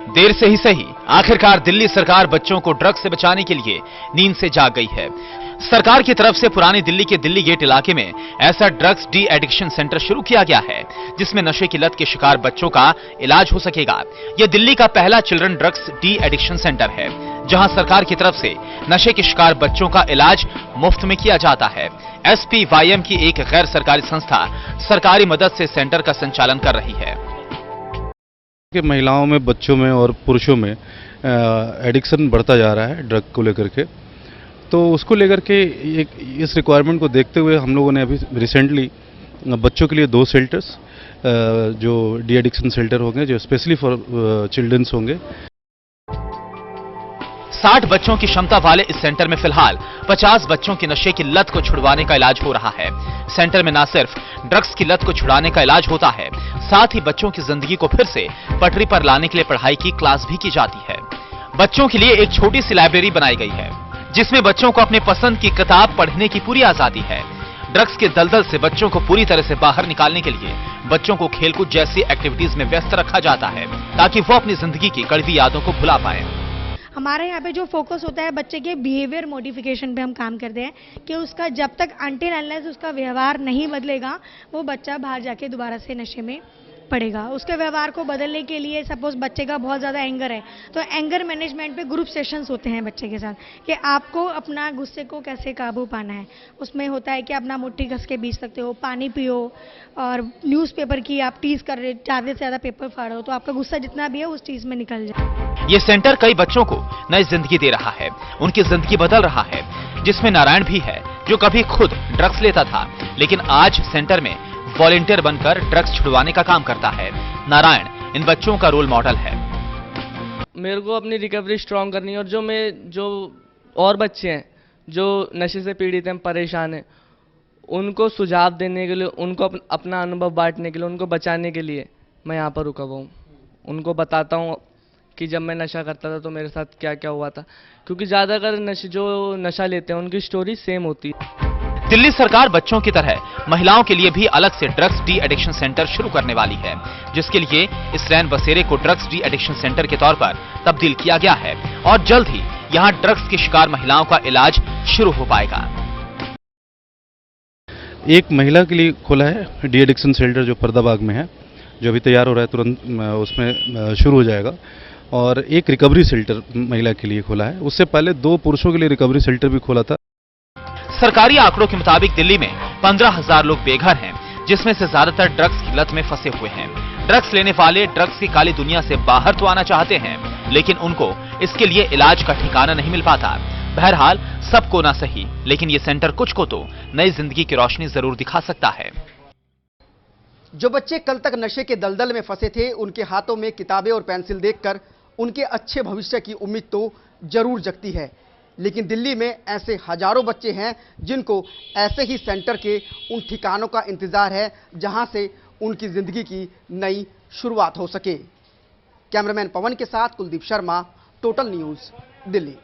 देर से ही सही, आखिरकार दिल्ली सरकार बच्चों को ड्रग्स से बचाने के लिए नींद से जाग गई है। सरकार की तरफ से पुरानी दिल्ली के दिल्ली गेट इलाके में ऐसा ड्रग्स डी एडिक्शन सेंटर शुरू किया गया है, जिसमें नशे की लत के शिकार बच्चों का इलाज हो सकेगा। यह दिल्ली का पहला children drugs de addiction centre है, जहां सरकार की तरफ से नशे के शिकार बच्चों का इलाज मुफ्त में किया जाता है। SPYM की एक गैर सरकारी संस्था सरकारी मदद से सेंटर का संचालन कर रही है। कि महिलाओं में, बच्चों में और पुरुषों में एडिक्शन बढ़ता जा रहा है ड्रग को लेकर के, तो उसको लेकर के इस रिक्वायरमेंट को देखते हुए हम लोगों ने अभी रिसेंटली बच्चों के लिए 2 शेल्टर्स जो डी एडिक्शन शेल्टर होंगे, जो स्पेशली फॉर चिल्ड्रंस होंगे। 60 बच्चों की क्षमता वाले इस सेंटर में फिलहाल 50 बच्चों की नशे की लत को छुड़वाने का इलाज हो रहा है। सेंटर में न सिर्फ ड्रग्स की लत को छुड़ाने का इलाज होता है, साथ ही बच्चों की जिंदगी को फिर से पटरी पर लाने के लिए पढ़ाई की क्लास भी की जाती है। बच्चों के लिए एक छोटी सी लाइब्रेरी बनाई गई है, जिसमें बच्चों को अपने पसंद की किताब पढ़ने की पूरी आजादी है। ड्रग्स के दलदल से बच्चों को पूरी तरह से बाहर निकालने के लिए बच्चों को खेलकूद जैसी एक्टिविटीज में व्यस्त रखा जाता है, ताकि वो अपनी जिंदगी की कड़वी यादों को भुला पाए। हमारे यहाँ पे जो फोकस होता है बच्चे के बिहेवियर मॉडिफिकेशन पे हम काम करते हैं कि उसका जब तक अनटिल अनलेस उसका व्यवहार नहीं बदलेगा, वो बच्चा बाहर जाके दोबारा से नशे में पड़ेगा। उसके व्यवहार को बदलने के लिए सपोज बच्चे का बहुत ज़्यादा एंगर है, तो एंगर मैनेजमेंट पे ग्रुप सेशंस होते हैं बच्चे के साथ कि आपको अपना गुस्से को कैसे काबू पाना है। उसमें होता है कि अपना मुट्ठी कस के बीच सकते हो, पानी पियो, और न्यूज़पेपर की आप टीज कर रहे, ज़्यादा से ज़्यादा पेपर फाड़ो तो आपका गुस्सा जितना भी है उस चीज़ में निकल जाए। ये सेंटर कई बच्चों को नई जिंदगी दे रहा है, उनकी जिंदगी बदल रहा है, जिसमें नारायण भी है, जो कभी खुद ड्रग्स लेता था, लेकिन आज सेंटर में वॉलेंटियर बनकर ड्रग्स छुड़वाने का काम करता है। नारायण इन बच्चों का रोल मॉडल है। मेरे को अपनी रिकवरी स्ट्रांग करनी है, और जो और बच्चे हैं जो नशे से पीड़ित हैं, परेशान हैं, उनको सुझाव देने के लिए, उनको अपना अनुभव बांटने के लिए, उनको बचाने के लिए मैं यहाँ पर रुका हुआ हूँ। उनको बताता हूँ कि जब मैं नशा करता था तो मेरे साथ क्या क्या हुआ था, क्योंकि ज़्यादातर जो नशा लेते हैं उनकी स्टोरी सेम होती है। दिल्ली सरकार बच्चों की तरह महिलाओं के लिए भी अलग से ड्रग्स डी एडिक्शन सेंटर शुरू करने वाली है, जिसके लिए इस रैन बसेरे को ड्रग्स डी एडिक्शन सेंटर के तौर पर तब्दील किया गया है, और जल्द ही यहां ड्रग्स की शिकार महिलाओं का इलाज शुरू हो पाएगा। एक महिला के लिए खोला है डी एडिक्शन शेल्टर, जो फरीदाबाद में है, जो अभी तैयार हो रहा है, तुरंत उसमें शुरू हो जाएगा। और एक रिकवरी शेल्टर महिला के लिए खोला है। उससे पहले 2 पुरुषों के लिए रिकवरी शेल्टर भी खोला था। सरकारी आंकड़ों के मुताबिक दिल्ली में 15,000 लोग बेघर हैं, जिसमें से ज्यादातर ड्रग्स की लत में फंसे हुए हैं। ड्रग्स लेने वाले ड्रग्स की काली दुनिया से बाहर तो आना चाहते हैं, लेकिन उनको इसके लिए इलाज का ठिकाना नहीं मिल पाता। बहरहाल सबको ना सही, लेकिन ये सेंटर कुछ को तो नई जिंदगी की रोशनी जरूर दिखा सकता है। जो बच्चे कल तक नशे के दलदल में फंसे थे, उनके हाथों में किताबें और पेंसिल देखकर उनके अच्छे भविष्य की उम्मीद तो जरूर जगती है। लेकिन दिल्ली में ऐसे हजारों बच्चे हैं जिनको ऐसे ही सेंटर के उन ठिकानों का इंतजार है, जहां से उनकी जिंदगी की नई शुरुआत हो सके। कैमरामैन पवन के साथ कुलदीप शर्मा, टोटल न्यूज़, दिल्ली।